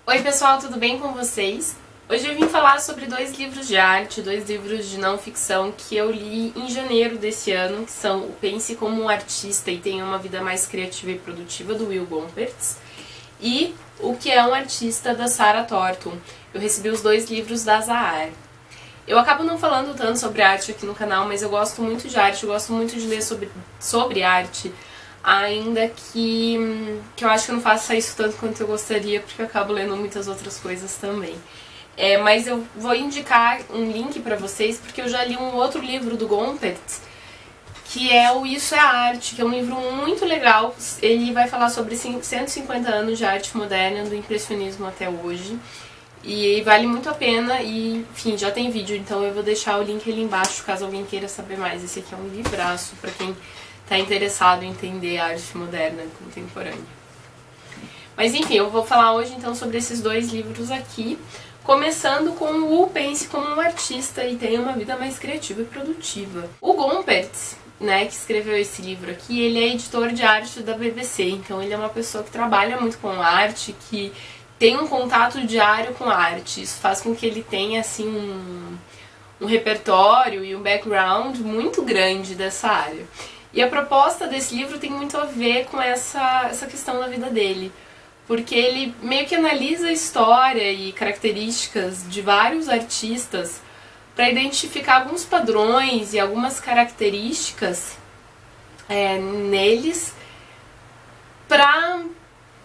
Oi pessoal, tudo bem com vocês? Hoje eu vim falar sobre dois livros de arte, dois livros de não ficção que eu li em janeiro desse ano, que são o Pense como um Artista e Tenha uma Vida Mais Criativa e Produtiva, do Will Gompertz, e O que é um Artista, da Sarah Thornton. Eu recebi os dois livros da Zahar. Eu acabo não falando tanto sobre arte aqui no canal, mas eu gosto muito de arte, eu gosto muito de ler sobre arte, ainda que eu acho que eu não faço isso tanto quanto eu gostaria, porque eu acabo lendo muitas outras coisas também. Mas eu vou indicar um link pra vocês, porque eu já li um outro livro do Gompertz, que é o Isso é Arte, que é um livro muito legal. Ele vai falar sobre 150 anos de arte moderna, do impressionismo até hoje. E vale muito a pena e, enfim, já tem vídeo, então eu vou deixar o link ali embaixo caso alguém queira saber mais. Esse aqui é um livraço pra quem tá interessado em entender a arte moderna contemporânea. Mas enfim, eu vou falar hoje então sobre esses dois livros aqui, começando com o Pense como um Artista e Tenha uma Vida Mais Criativa e Produtiva. O Gompertz, né, que escreveu esse livro aqui, ele é editor de arte da BBC, então ele é uma pessoa que trabalha muito com arte, que tem um contato diário com arte. Isso faz com que ele tenha assim um repertório e um background muito grande dessa área. E a proposta desse livro tem muito a ver com essa questão da vida dele, porque ele meio que analisa a história e características de vários artistas para identificar alguns padrões e algumas características neles, para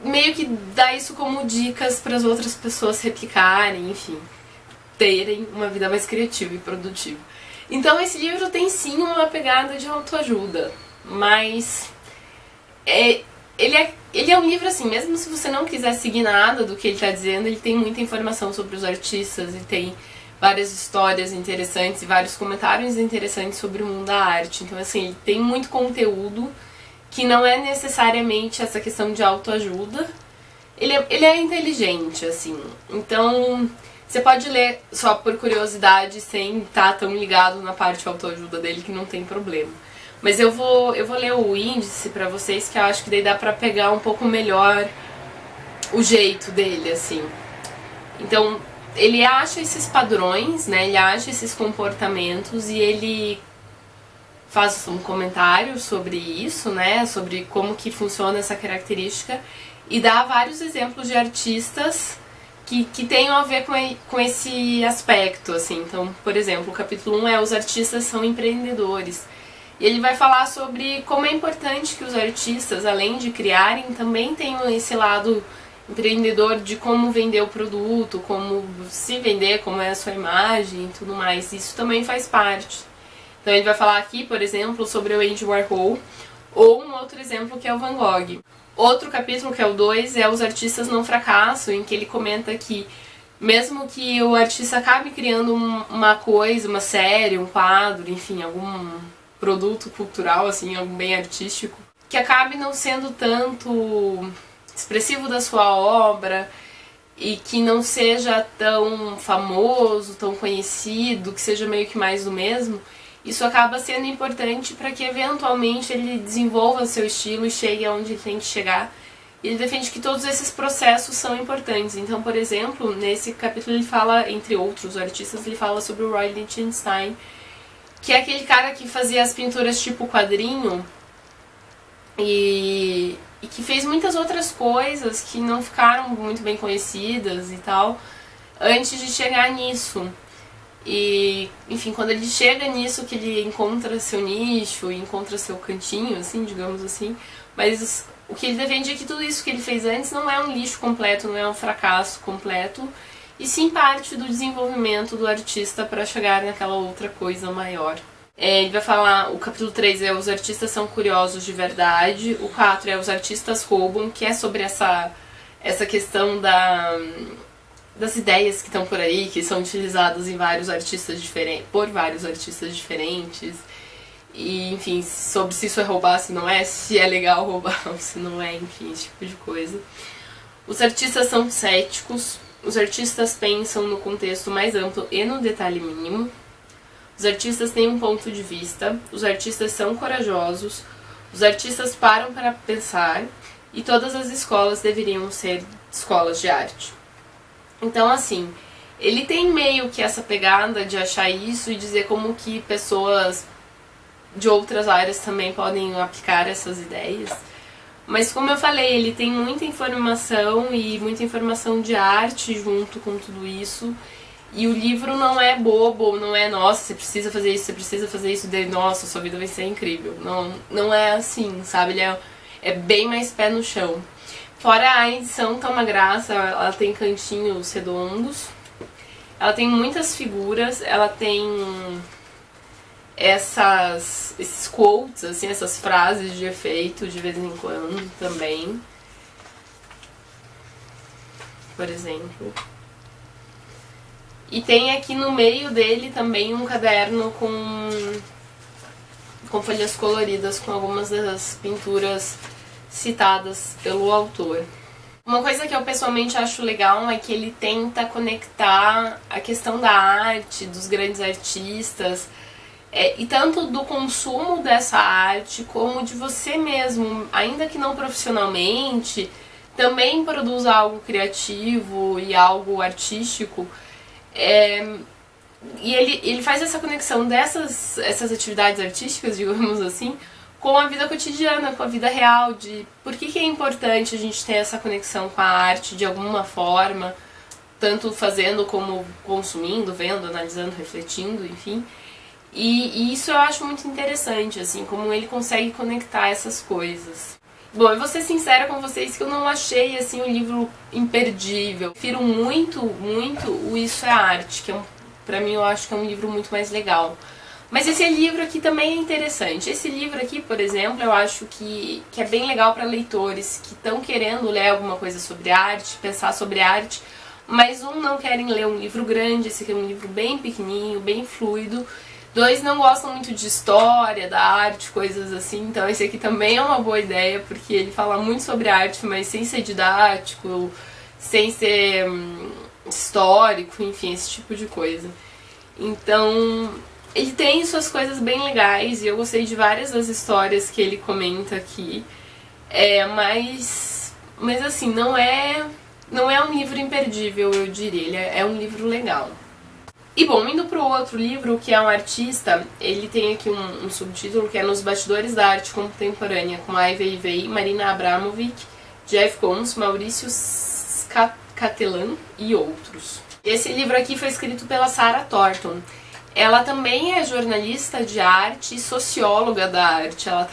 meio que dar isso como dicas para as outras pessoas replicarem, enfim, terem uma vida mais criativa e produtiva. Então esse livro tem sim uma pegada de autoajuda, mas ele é um livro assim, mesmo se você não quiser seguir nada do que ele está dizendo, ele tem muita informação sobre os artistas, ele tem várias histórias interessantes e vários comentários interessantes sobre o mundo da arte. Então assim, ele tem muito conteúdo que não é necessariamente essa questão de autoajuda. Ele é inteligente, assim. Então, você pode ler só por curiosidade, sem estar tão ligado na parte de autoajuda dele, que não tem problema. Mas eu vou ler o índice pra vocês, que eu acho que daí dá pra pegar um pouco melhor o jeito dele, assim. Então, ele acha esses padrões, né? Ele acha esses comportamentos e ele faz um comentário sobre isso, né, sobre como que funciona essa característica e dá vários exemplos de artistas que tenham a ver com esse aspecto, assim. Então, por exemplo, o capítulo 1 é Os Artistas São Empreendedores. E ele vai falar sobre como é importante que os artistas, além de criarem, também tenham esse lado empreendedor de como vender o produto, como se vender, como é a sua imagem e tudo mais. Isso também faz parte. Então ele vai falar aqui, por exemplo, sobre o Andy Warhol, ou um outro exemplo que é o Van Gogh. Outro capítulo, que é o 2, é Os Artistas Não Fracassam, em que ele comenta que mesmo que o artista acabe criando uma coisa, uma série, um quadro, enfim, algum produto cultural, assim, algo bem artístico, que acabe não sendo tanto expressivo da sua obra e que não seja tão famoso, tão conhecido, que seja meio que mais do mesmo, isso acaba sendo importante para que eventualmente ele desenvolva seu estilo e chegue aonde ele tem que chegar. Ele defende que todos esses processos são importantes. Então, por exemplo, nesse capítulo ele fala, entre outros artistas, ele fala sobre o Roy Lichtenstein, que é aquele cara que fazia as pinturas tipo quadrinho e que fez muitas outras coisas que não ficaram muito bem conhecidas e tal, antes de chegar nisso. E, enfim, quando ele chega nisso, que ele encontra seu nicho, encontra seu cantinho, assim, digamos assim, mas o que ele defende é que tudo isso que ele fez antes não é um lixo completo, não é um fracasso completo, e sim parte do desenvolvimento do artista para chegar naquela outra coisa maior. Ele vai falar, o capítulo 3 é Os Artistas São Curiosos de Verdade, o 4 é Os Artistas Roubam, que é sobre essa questão das ideias que estão por aí, que são utilizadas em vários artistas diferentes, por vários artistas diferentes, e enfim, sobre se isso é roubar, se não é, se é legal roubar, se não é, enfim, esse tipo de coisa. Os artistas são céticos, os artistas pensam no contexto mais amplo e no detalhe mínimo, os artistas têm um ponto de vista, os artistas são corajosos, os artistas param para pensar, e todas as escolas deveriam ser escolas de arte. Então, assim, ele tem meio que essa pegada de achar isso e dizer como que pessoas de outras áreas também podem aplicar essas ideias. Mas como eu falei, ele tem muita informação e muita informação de arte junto com tudo isso. E o livro não é bobo, não é, nossa, você precisa fazer isso, você precisa fazer isso, daí, nossa, sua vida vai ser incrível. Não, não é assim, sabe? Ele é bem mais pé no chão. Fora a edição, tá uma graça, ela tem cantinhos redondos, ela tem muitas figuras, ela tem esses quotes, assim, essas frases de efeito de vez em quando também. Por exemplo. E tem aqui no meio dele também um caderno com folhas coloridas, com algumas das pinturas citadas pelo autor. Uma coisa que eu pessoalmente acho legal é que ele tenta conectar a questão da arte, dos grandes artistas, e tanto do consumo dessa arte, como de você mesmo, ainda que não profissionalmente, também produz algo criativo e algo artístico. E ele faz essa conexão essas atividades artísticas, digamos assim, com a vida cotidiana, com a vida real, de por que é importante a gente ter essa conexão com a arte de alguma forma, tanto fazendo como consumindo, vendo, analisando, refletindo, enfim. E isso eu acho muito interessante, assim, como ele consegue conectar essas coisas. Bom, eu vou ser sincera com vocês que eu não achei, assim, o livro imperdível. Eu prefiro muito, muito o Isso é Arte, que pra mim eu acho que é um livro muito mais legal. Mas esse livro aqui também é interessante. Esse livro aqui, por exemplo, eu acho que é bem legal para leitores que estão querendo ler alguma coisa sobre arte, pensar sobre arte, mas não querem ler um livro grande, esse aqui é um livro bem pequenininho, bem fluido. 2, não gostam muito de história, da arte, coisas assim, então esse aqui também é uma boa ideia, porque ele fala muito sobre arte, mas sem ser didático, sem ser histórico, enfim, esse tipo de coisa. Então, ele tem suas coisas bem legais, e eu gostei de várias das histórias que ele comenta aqui, mas assim, não é um livro imperdível, eu diria, ele é um livro legal. E bom, indo pro outro livro, que é um artista, ele tem aqui um subtítulo que é Nos Bastidores da Arte Contemporânea, com Ai Weiwei, Marina Abramovic, Jeff Koons, Maurício Catelan e outros. Esse livro aqui foi escrito pela Sarah Thornton. Ela também é jornalista de arte e socióloga da arte. Ela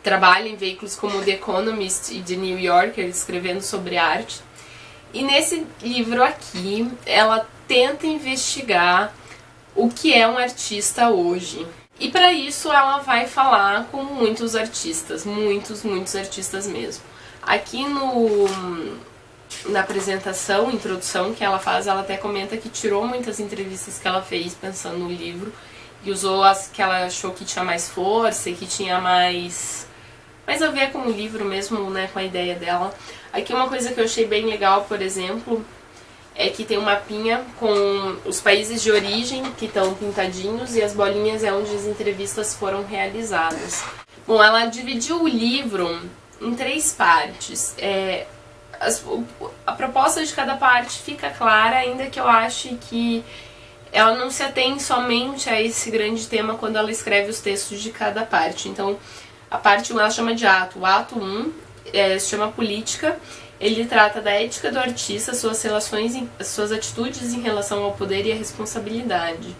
trabalha em veículos como The Economist e The New Yorker, escrevendo sobre arte. E nesse livro aqui, ela tenta investigar o que é um artista hoje. E para isso ela vai falar com muitos artistas, muitos artistas mesmo. Aqui na apresentação, introdução que ela faz, ela até comenta que tirou muitas entrevistas que ela fez pensando no livro e usou as que ela achou que tinha mais força e que tinha mais a ver com o livro mesmo, né, com a ideia dela. Aqui uma coisa que eu achei bem legal, por exemplo, é que tem um mapinha com os países de origem que estão pintadinhos e as bolinhas é onde as entrevistas foram realizadas. Bom, ela dividiu o livro em 3 partes. A proposta de cada parte fica clara, ainda que eu ache que ela não se atém somente a esse grande tema quando ela escreve os textos de cada parte. Então, a parte 1 ela chama de ato. O ato 1 se chama política. Ele trata da ética do artista, suas relações, suas atitudes em relação ao poder e à responsabilidade.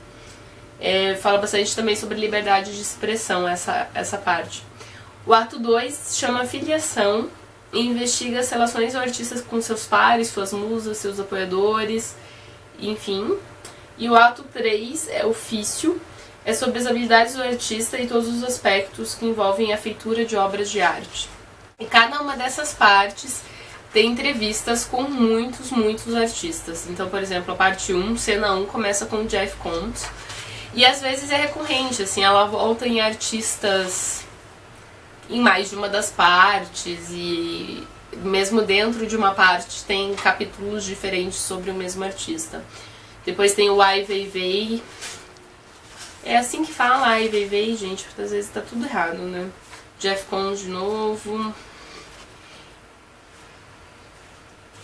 Fala bastante também sobre liberdade de expressão, essa parte. O ato 2 chama filiação e investiga as relações do artista com seus pares, suas musas, seus apoiadores, enfim. E o ato 3 é ofício, é sobre as habilidades do artista e todos os aspectos que envolvem a feitura de obras de arte. E cada uma dessas partes tem entrevistas com muitos artistas. Então, por exemplo, a parte 1, cena 1, começa com o Jeff Koons. E às vezes é recorrente, assim, ela volta em artistas em mais de uma das partes e mesmo dentro de uma parte tem capítulos diferentes sobre o mesmo artista. Depois tem o Ai Weiwei. É assim que fala Ai Weiwei, gente, porque às vezes tá tudo errado, né? Jeff Koons de novo.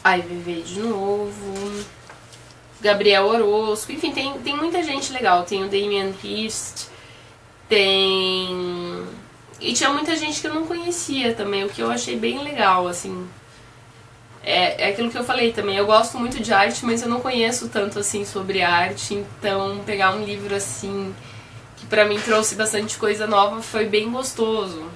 Ai, VV de novo. Gabriel Orozco. Enfim, tem muita gente legal. Tem o Damien Hirst. Tem... E tinha muita gente que eu não conhecia também, o que eu achei bem legal, assim. É aquilo que eu falei também, eu gosto muito de arte, mas eu não conheço tanto, assim, sobre arte, então pegar um livro, assim, que pra mim trouxe bastante coisa nova foi bem gostoso.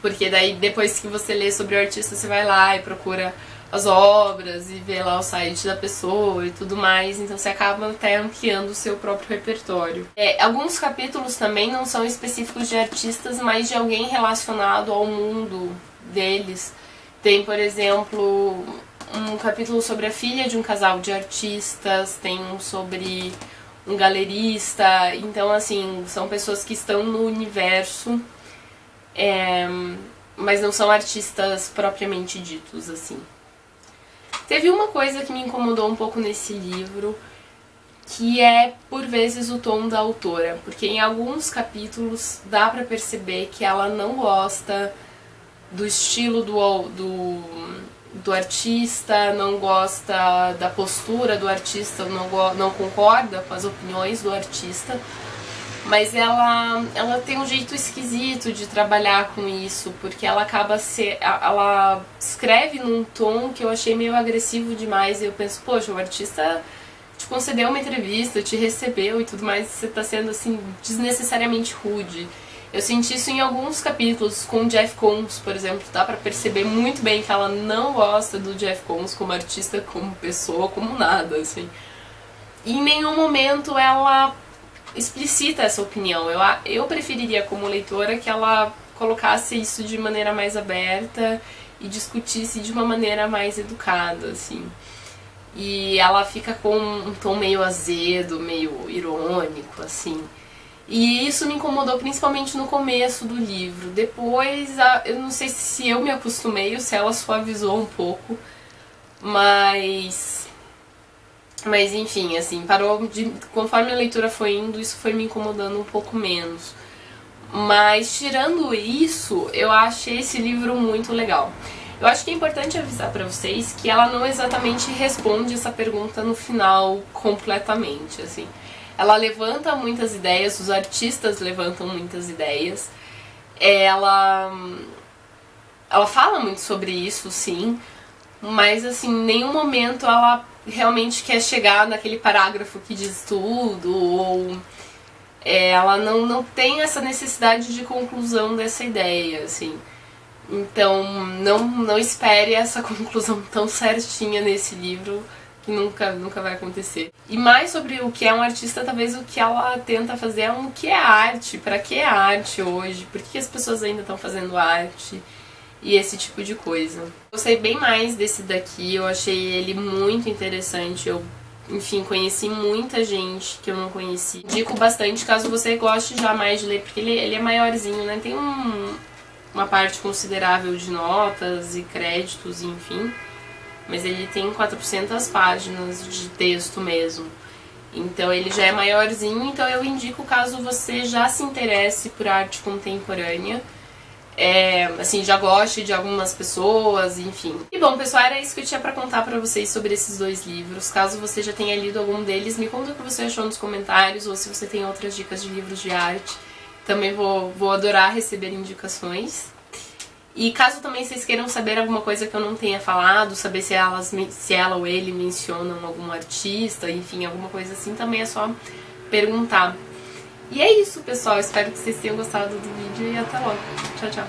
Porque daí, depois que você lê sobre o artista, você vai lá e procura as obras e vê lá o site da pessoa e tudo mais, então você acaba até ampliando o seu próprio repertório. Alguns capítulos também não são específicos de artistas, mas de alguém relacionado ao mundo deles. Tem, por exemplo, um capítulo sobre a filha de um casal de artistas, tem um sobre um galerista, então assim, são pessoas que estão no universo, mas não são artistas propriamente ditos, assim. Teve uma coisa que me incomodou um pouco nesse livro, que é, por vezes, o tom da autora. Porque em alguns capítulos dá pra perceber que ela não gosta do estilo do artista, não gosta da postura do artista, não concorda com as opiniões do artista. Mas ela tem um jeito esquisito de trabalhar com isso, porque ela ela escreve num tom que eu achei meio agressivo demais, e eu penso, poxa, o artista te concedeu uma entrevista, te recebeu e tudo mais, você tá sendo, assim, desnecessariamente rude. Eu senti isso em alguns capítulos, com o Jeff Koons, por exemplo, dá pra perceber muito bem que ela não gosta do Jeff Koons como artista, como pessoa, como nada, assim. E em nenhum momento ela explicita essa opinião. Eu preferiria, como leitora, que ela colocasse isso de maneira mais aberta e discutisse de uma maneira mais educada, assim. E ela fica com um tom meio azedo, meio irônico, assim. E isso me incomodou principalmente no começo do livro. Depois, eu não sei se eu me acostumei ou se ela suavizou um pouco, mas enfim, assim, conforme a leitura foi indo, isso foi me incomodando um pouco menos. Mas tirando isso, eu achei esse livro muito legal. Eu acho que é importante avisar pra vocês que ela não exatamente responde essa pergunta no final completamente, assim. Ela levanta muitas ideias, os artistas levantam muitas ideias. Ela fala muito sobre isso, sim, mas assim, em nenhum momento ela realmente quer chegar naquele parágrafo que diz tudo, ou ela não tem essa necessidade de conclusão dessa ideia, assim. Então não espere essa conclusão tão certinha nesse livro, que nunca vai acontecer. E mais sobre o que é um artista, talvez o que ela tenta fazer é o que é arte, pra que é arte hoje, por que as pessoas ainda estão fazendo arte, e esse tipo de coisa. Gostei bem mais desse daqui, eu achei ele muito interessante, enfim, conheci muita gente que eu não conheci. Indico bastante caso você goste já mais de ler, porque ele é maiorzinho, né? Tem uma parte considerável de notas e créditos, enfim. Mas ele tem 400 páginas de texto mesmo. Então ele já é maiorzinho, então eu indico caso você já se interesse por arte contemporânea. Assim, já goste de algumas pessoas, enfim. E bom, pessoal, era isso que eu tinha pra contar pra vocês sobre esses dois livros. Caso você já tenha lido algum deles, me conta o que você achou nos comentários, ou se você tem outras dicas de livros de arte. Também vou adorar receber indicações. E caso também vocês queiram saber alguma coisa que eu não tenha falado, saber se ela ou ele mencionam algum artista, enfim, alguma coisa assim, também é só perguntar. E é isso, pessoal. Espero que vocês tenham gostado do vídeo e até logo. Tchau, tchau.